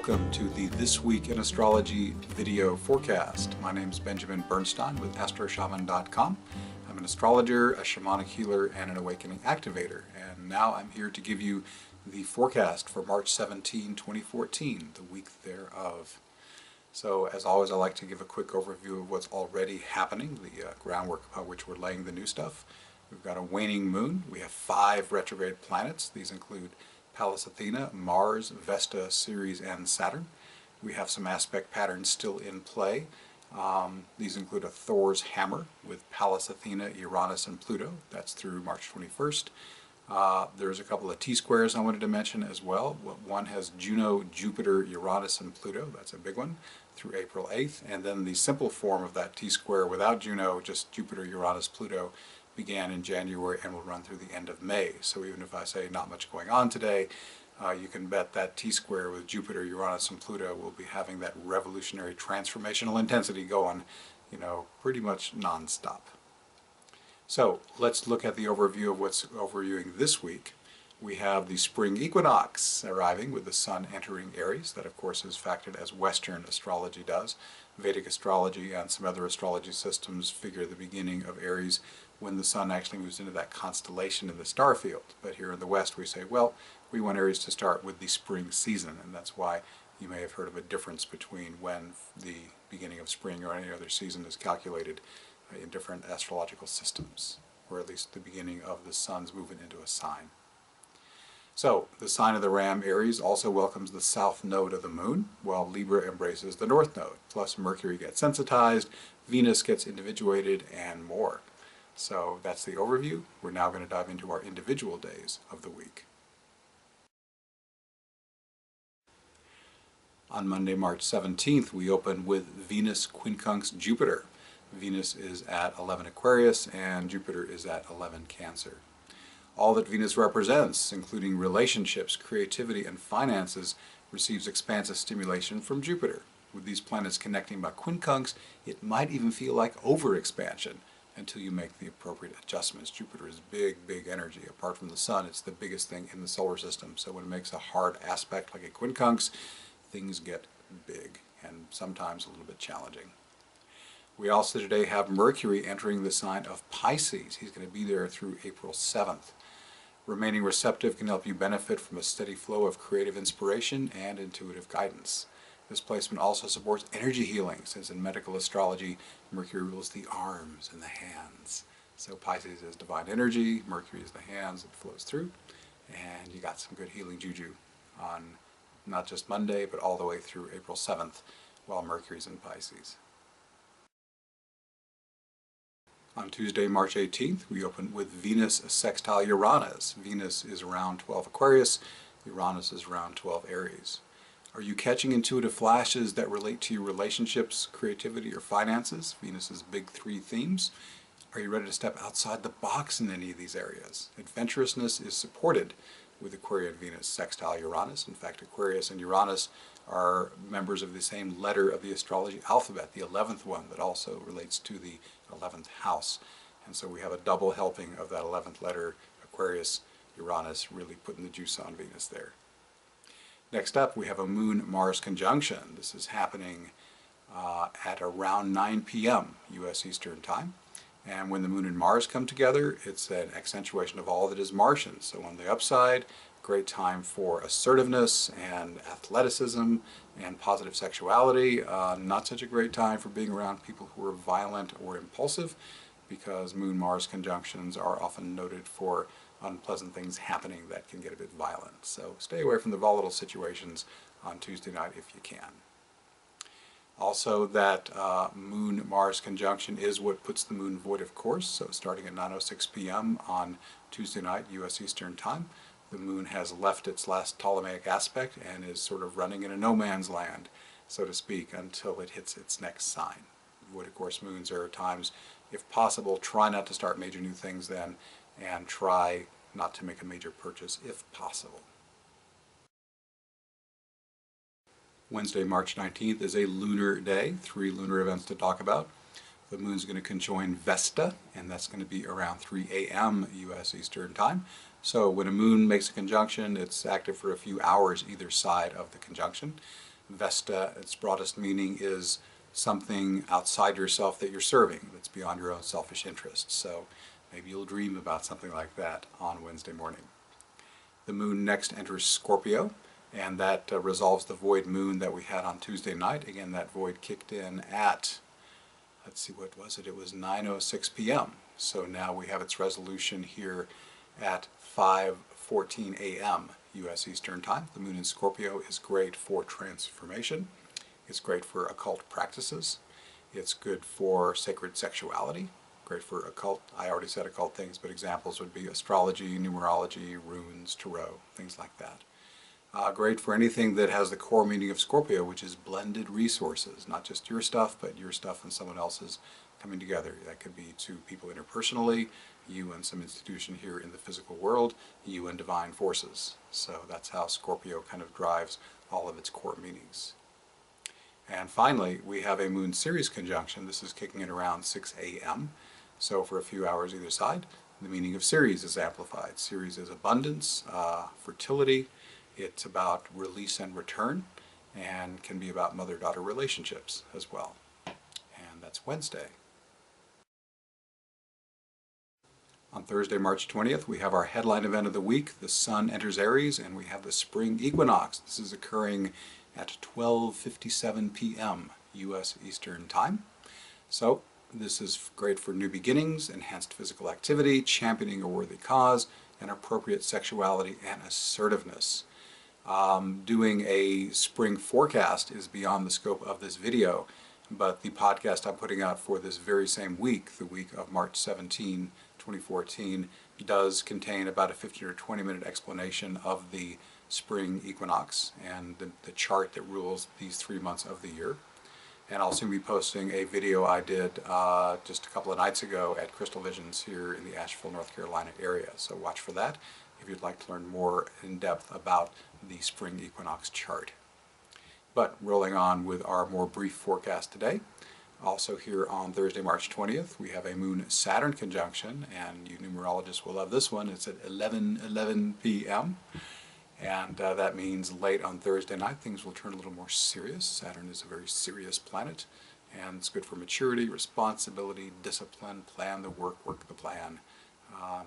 Welcome to the This Week in Astrology video forecast. My name is Benjamin Bernstein with astroshaman.com. I'm an astrologer, a shamanic healer, and an awakening activator. And now I'm here to give you the forecast for March 17, 2014, the week thereof. So as always, I like to give a quick overview of what's already happening, the groundwork upon which we're laying the new stuff. We've got a waning moon. We have 5 retrograde planets. These include Pallas Athena, Mars, Vesta, Ceres, and Saturn. We have some aspect patterns still in play. These include a Thor's hammer with Pallas Athena, Uranus, and Pluto. That's through March 21st. There's a couple of T-squares I wanted to mention as well. One has Juno, Jupiter, Uranus, and Pluto. That's a big one through April 8th. And then the simple form of that T-square without Juno, just Jupiter, Uranus, Pluto, began in January and will run through the end of May. So even if I say not much going on today, you can bet that T-square with Jupiter, Uranus, and Pluto will be having that revolutionary transformational intensity going, pretty much non-stop. So let's look at the overview of what's overviewing this week. We have the spring equinox arriving with the sun entering Aries. That of course is factored as Western astrology does. Vedic astrology and some other astrology systems figure the beginning of Aries when the sun actually moves into that constellation in the star field. But here in the West we say, well, we want Aries to start with the spring season, and that's why you may have heard of a difference between when the beginning of spring or any other season is calculated in different astrological systems, or at least the beginning of the sun's movement into a sign. So the sign of the Ram, Aries, also welcomes the south node of the moon, while Libra embraces the north node. Plus Mercury gets sensitized, Venus gets individuated, and more. So that's the overview. We're now going to dive into our individual days of the week. On Monday, March 17th, we open with Venus quincunx Jupiter. Venus is at 11 Aquarius and Jupiter is at 11 Cancer. All that Venus represents, including relationships, creativity, and finances, receives expansive stimulation from Jupiter. With these planets connecting by quincunx, it might even feel like overexpansion until you make the appropriate adjustments. Jupiter is big, big energy. Apart from the sun, it's the biggest thing in the solar system. So when it makes a hard aspect like a quincunx, things get big and sometimes a little bit challenging. We also today have Mercury entering the sign of Pisces. He's going to be there through April 7th. Remaining receptive can help you benefit from a steady flow of creative inspiration and intuitive guidance. This placement also supports energy healing, since in medical astrology, Mercury rules the arms and the hands. So Pisces is divine energy, Mercury is the hands, it flows through, and you got some good healing juju on not just Monday, but all the way through April 7th, while Mercury's in Pisces. On Tuesday, March 18th, we open with Venus sextile Uranus. Venus is around 12 Aquarius, Uranus is around 12 Aries. Are you catching intuitive flashes that relate to your relationships, creativity, or finances? Venus's big 3 themes. Are you ready to step outside the box in any of these areas? Adventurousness is supported with Aquarian Venus sextile Uranus. In fact, Aquarius and Uranus are members of the same letter of the astrology alphabet, the 11th one that also relates to the 11th house. And so we have a double helping of that 11th letter, Aquarius, Uranus, really putting the juice on Venus there. Next up, we have a Moon-Mars conjunction. This is happening at around 9 p.m. U.S. Eastern Time. And when the Moon and Mars come together, it's an accentuation of all that is Martian. So on the upside, great time for assertiveness and athleticism and positive sexuality. Not such a great time for being around people who are violent or impulsive, because Moon-Mars conjunctions are often noted for unpleasant things happening that can get a bit violent. So stay away from the volatile situations on Tuesday night if you can. Also, that Moon-Mars conjunction is what puts the moon void of course. So starting at 9:06 p.m. on Tuesday night, U.S. Eastern Time, the moon has left its last Ptolemaic aspect and is sort of running in a no man's land, so to speak, until it hits its next sign. Void of course moons are times, if possible, try not to start major new things then, and try not to make a major purchase if possible. Wednesday, March 19th is a lunar day, 3 lunar events to talk about. The moon's going to conjoin Vesta, and that's going to be around 3 a.m. U.S. Eastern Time. So when a moon makes a conjunction, it's active for a few hours either side of the conjunction. Vesta, its broadest meaning, is something outside yourself that you're serving, that's beyond your own selfish interests. So maybe you'll dream about something like that on Wednesday morning. The moon next enters Scorpio, and that resolves the void moon that we had on Tuesday night. Again, that void kicked in at, let's see, what was it? It was 9:06 p.m. So now we have its resolution here at 5:14 a.m. U.S. Eastern Time. The moon in Scorpio is great for transformation. It's great for occult practices. It's good for sacred sexuality. Great for occult, I already said occult things, but examples would be astrology, numerology, runes, tarot, things like that. Great for anything that has the core meaning of Scorpio, which is blended resources, not just your stuff, but your stuff and someone else's coming together. That could be two people interpersonally, you and some institution here in the physical world, you and divine forces. So that's how Scorpio kind of drives all of its core meanings. And finally, we have a Moon-Ceres conjunction. This is kicking in around 6 a.m. So for a few hours either side, the meaning of Ceres is amplified. Ceres is abundance, fertility. It's about release and return, and can be about mother-daughter relationships as well. And that's Wednesday. On Thursday, March 20th, we have our headline event of the week. The Sun enters Aries, and we have the spring equinox. This is occurring at 12:57 p.m. U.S. Eastern Time. So this is great for new beginnings, enhanced physical activity, championing a worthy cause, and appropriate sexuality and assertiveness. Doing a spring forecast is beyond the scope of this video, but the podcast I'm putting out for this very same week, the week of March 17, 2014, does contain about a 15 or 20 minute explanation of the spring equinox and the chart that rules these 3 months of the year. And I'll soon be posting a video I did just a couple of nights ago at Crystal Visions here in the Asheville, North Carolina area. So watch for that if you'd like to learn more in depth about the spring equinox chart. But rolling on with our more brief forecast today, also here on Thursday, March 20th, we have a Moon-Saturn conjunction, and you numerologists will love this one. It's at 11:11 p.m. And that means late on Thursday night things will turn a little more serious. Saturn is a very serious planet, and it's good for maturity, responsibility, discipline, plan the work, work the plan.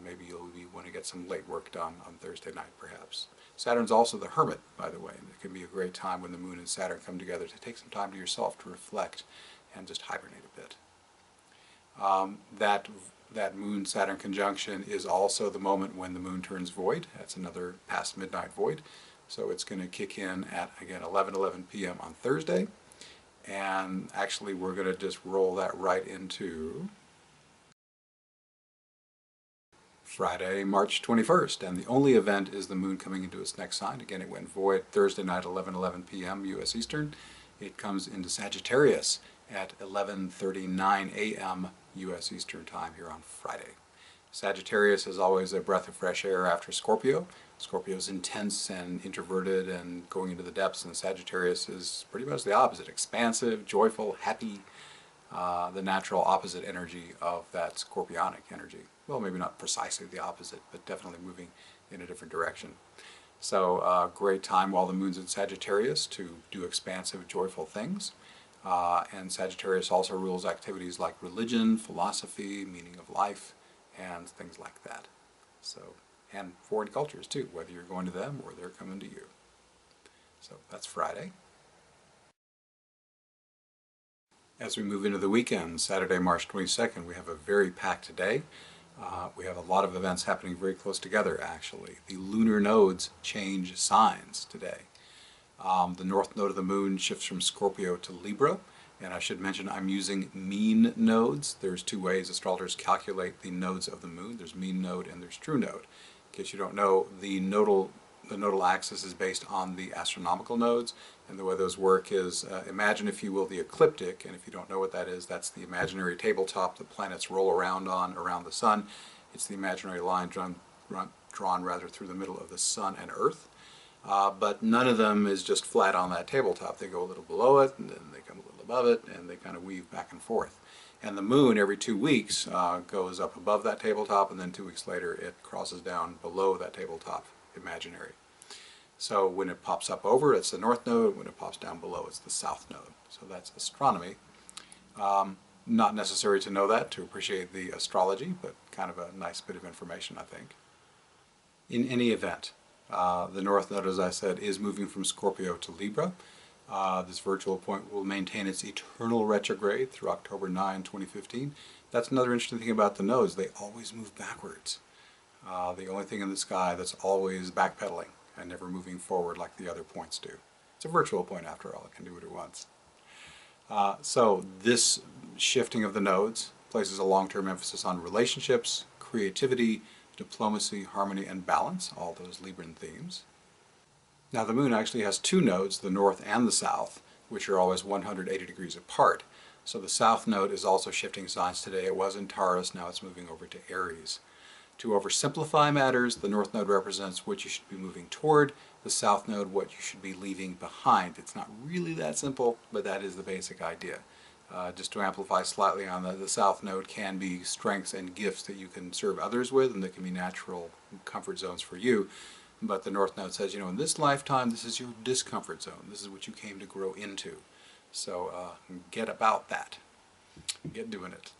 Maybe you'll want to get some late work done on Thursday night, perhaps. Saturn's also the hermit, by the way. It can be a great time when the Moon and Saturn come together to take some time to yourself to reflect and just hibernate a bit. That Moon-Saturn conjunction is also the moment when the Moon turns void. That's another past midnight void. So it's going to kick in at, again, 11:11 p.m. on Thursday. And actually, we're going to just roll that right into Friday, March 21st. And the only event is the Moon coming into its next sign. Again, it went void Thursday night, 11:11 p.m. U.S. Eastern. It comes into Sagittarius at 11:39 a.m. U.S. Eastern Time here on Friday. Sagittarius is always a breath of fresh air after Scorpio. Scorpio is intense and introverted and going into the depths, and Sagittarius is pretty much the opposite. Expansive, joyful, happy, the natural opposite energy of that scorpionic energy. Well, maybe not precisely the opposite, but definitely moving in a different direction. So great time while the Moon's in Sagittarius to do expansive, joyful things. And Sagittarius also rules activities like religion, philosophy, meaning of life, and things like that. So, and foreign cultures too, whether you're going to them or they're coming to you. So that's Friday. As we move into the weekend, Saturday, March 22nd, we have a very packed day. We have a lot of events happening very close together, actually. The lunar nodes change signs today. The north node of the Moon shifts from Scorpio to Libra, and I should mention I'm using mean nodes. There's two ways astrologers calculate the nodes of the Moon. There's mean node and there's true node. In case you don't know, the nodal axis is based on the astronomical nodes, and the way those work is, imagine, if you will, the ecliptic, and if you don't know what that is, that's the imaginary tabletop the planets roll around on around the Sun. It's the imaginary line drawn through the middle of the Sun and Earth. But none of them is just flat on that tabletop. They go a little below it, and then they come a little above it, and they kind of weave back and forth. And the Moon, every 2 weeks, goes up above that tabletop, and then 2 weeks later it crosses down below that tabletop imaginary. So when it pops up over, it's the north node. When it pops down below, it's the south node. So that's astronomy. Not necessary to know that to appreciate the astrology, but kind of a nice bit of information, I think. In any event, the north node, as I said, is moving from Scorpio to Libra. This virtual point will maintain its eternal retrograde through October 9, 2015. That's another interesting thing about the nodes. They always move backwards. The only thing in the sky that's always backpedaling and never moving forward like the other points do. It's a virtual point after all. It can do what it wants. So this shifting of the nodes places a long-term emphasis on relationships, creativity, diplomacy, harmony, and balance, all those Libran themes. Now the moon actually has two nodes, the north and the south, which are always 180 degrees apart. So the south node is also shifting signs today. It was in Taurus, now it's moving over to Aries. To oversimplify matters, the north node represents what you should be moving toward, the south node what you should be leaving behind. It's not really that simple, but that is the basic idea. Just to amplify slightly on the south node can be strengths and gifts that you can serve others with, and that can be natural comfort zones for you. But the north node says, in this lifetime, this is your discomfort zone. This is what you came to grow into. So get about that. Get doing it.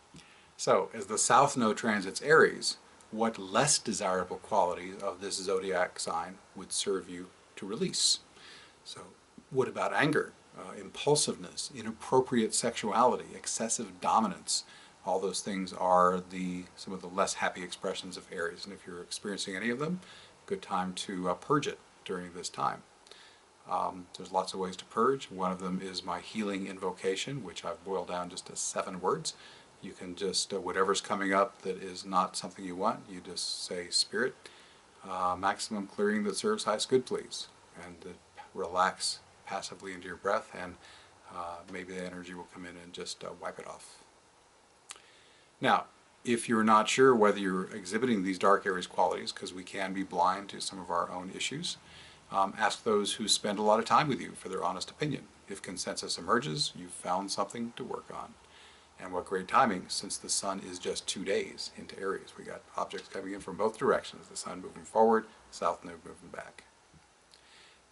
So as the south node transits Aries, what less desirable qualities of this zodiac sign would serve you to release? So what about anger, impulsiveness, inappropriate sexuality, excessive dominance? All those things are some of the less happy expressions of Aries, and if you're experiencing any of them, good time to purge it during this time. There's lots of ways to purge. One of them is my healing invocation, which I've boiled down just to 7 words. You can just, whatever's coming up that is not something you want, you just say, Spirit, maximum clearing that serves highest good, please. And relax passively into your breath, and maybe the energy will come in and just wipe it off. Now, if you're not sure whether you're exhibiting these dark Aries qualities, because we can be blind to some of our own issues, ask those who spend a lot of time with you for their honest opinion. If consensus emerges, you've found something to work on. And what great timing, since the sun is just 2 days into Aries. We got objects coming in from both directions, the sun moving forward, south node moving back.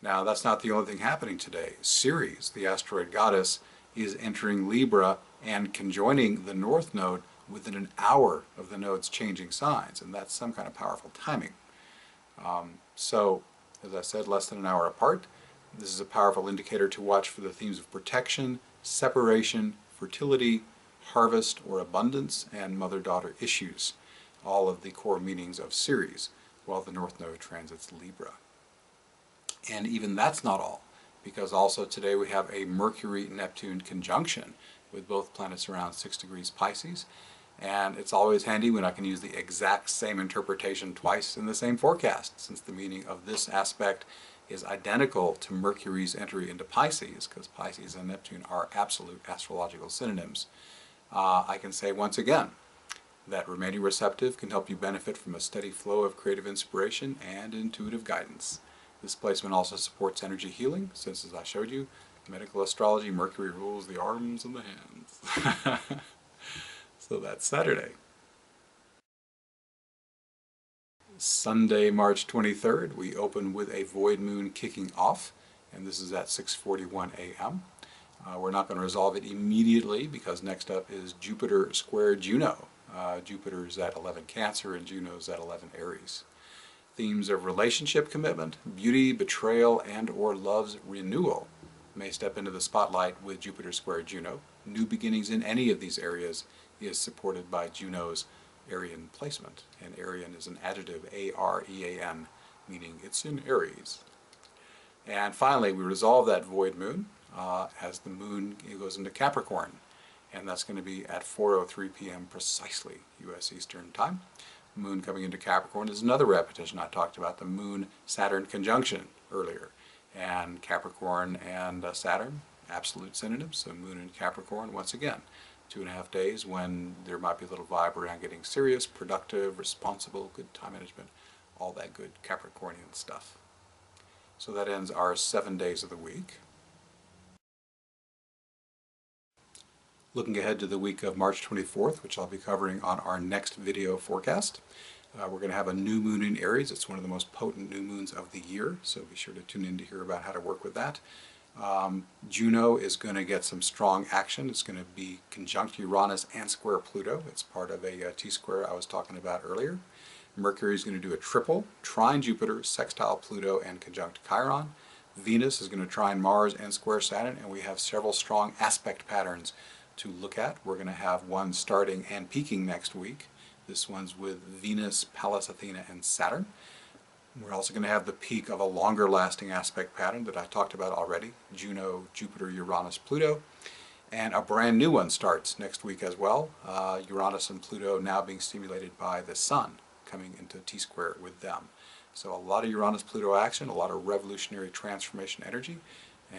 Now that's not the only thing happening today. Ceres, the asteroid goddess, is entering Libra and conjoining the north node within an hour of the nodes changing signs, and that's some kind of powerful timing. So, as I said, less than an hour apart. This is a powerful indicator to watch for the themes of protection, separation, fertility, harvest or abundance, and mother-daughter issues, all of the core meanings of Ceres, while the north node transits Libra. And even that's not all, because also today we have a Mercury-Neptune conjunction with both planets around 6 degrees Pisces, and it's always handy when I can use the exact same interpretation twice in the same forecast, since the meaning of this aspect is identical to Mercury's entry into Pisces, because Pisces and Neptune are absolute astrological synonyms. I can say once again that remaining receptive can help you benefit from a steady flow of creative inspiration and intuitive guidance. This placement also supports energy healing, since, as I showed you, medical astrology, Mercury rules the arms and the hands. So that's Saturday. Sunday, March 23rd, we open with a void moon kicking off, and this is at 6:41 a.m. We're not going to resolve it immediately because next up is Jupiter square Juno. Jupiter's at 11 Cancer and Juno's at 11 Aries. Themes of relationship commitment, beauty, betrayal, and or love's renewal may step into the spotlight with Jupiter square Juno. New beginnings in any of these areas is supported by Juno's Arian placement. And Arian is an adjective, A-R-E-A-N, meaning it's in Aries. And finally, we resolve that void moon as the moon goes into Capricorn, and that's going to be at 4:03 p.m. precisely, U.S. Eastern Time. Moon coming into Capricorn is another repetition. I talked about the Moon-Saturn conjunction earlier, and Capricorn and Saturn, absolute synonyms, so Moon and Capricorn once again. 2.5 days when there might be a little vibe around getting serious, productive, responsible, good time management, all that good Capricornian stuff. So that ends our 7 days of the week. Looking ahead to the week of March 24th, which I'll be covering on our next video forecast. We're going to have a new moon in Aries. It's one of the most potent new moons of the year, so be sure to tune in to hear about how to work with that. Juno is going to get some strong action. It's going to be conjunct Uranus and square Pluto. It's part of a T-square I was talking about earlier. Mercury is going to do a triple, trine Jupiter, sextile Pluto, and conjunct Chiron. Venus is going to trine Mars and square Saturn, and we have several strong aspect patterns to look at. We're going to have one starting and peaking next week. This one's with Venus, Pallas Athena, and Saturn. We're also going to have the peak of a longer lasting aspect pattern that I talked about already, Juno, Jupiter, Uranus, Pluto. And a brand new one starts next week as well, Uranus and Pluto now being stimulated by the Sun, coming into T-square with them. So a lot of Uranus-Pluto action, a lot of revolutionary transformation energy,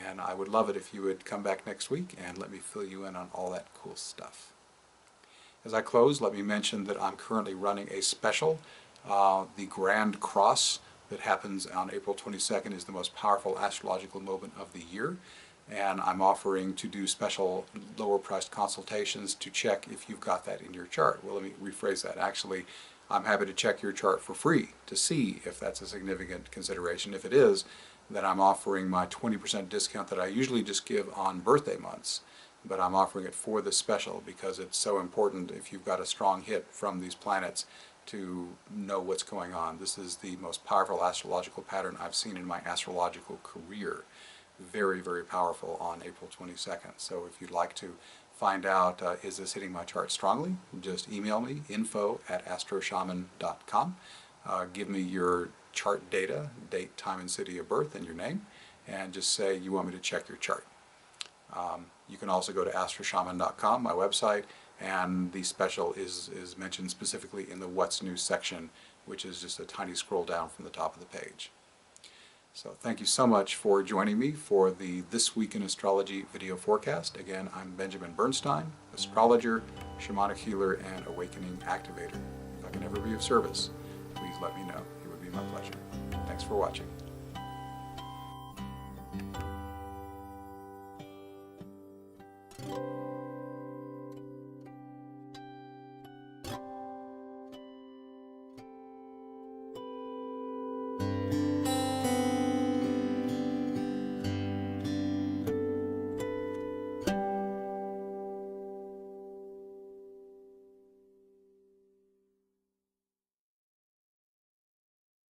and I would love it if you would come back next week and let me fill you in on all that cool stuff. As I close, let me mention that I'm currently running a special. The Grand Cross that happens on April 22nd is the most powerful astrological moment of the year, and I'm offering to do special lower-priced consultations to check if you've got that in your chart. Well, let me rephrase that. Actually, I'm happy to check your chart for free to see if that's a significant consideration. If it is, then I'm offering my 20% discount that I usually just give on birthday months, but I'm offering it for this special because it's so important if you've got a strong hit from these planets to know what's going on. This is the most powerful astrological pattern I've seen in my astrological career. Very, very powerful on April 22nd. So if you'd like to find out, is this hitting my chart strongly, just email me, info@astroshaman.com. Give me your chart data, date, time, and city of birth, and your name, and just say you want me to check your chart. You can also go to astroshaman.com, my website, and the special is mentioned specifically in the What's New section, which is just a tiny scroll down from the top of the page. So thank you so much for joining me for the This Week in Astrology video forecast. Again, I'm Benjamin Bernstein, astrologer, shamanic healer, and awakening activator. If I can ever be of service, please let me know. It would be my pleasure. Thanks for watching.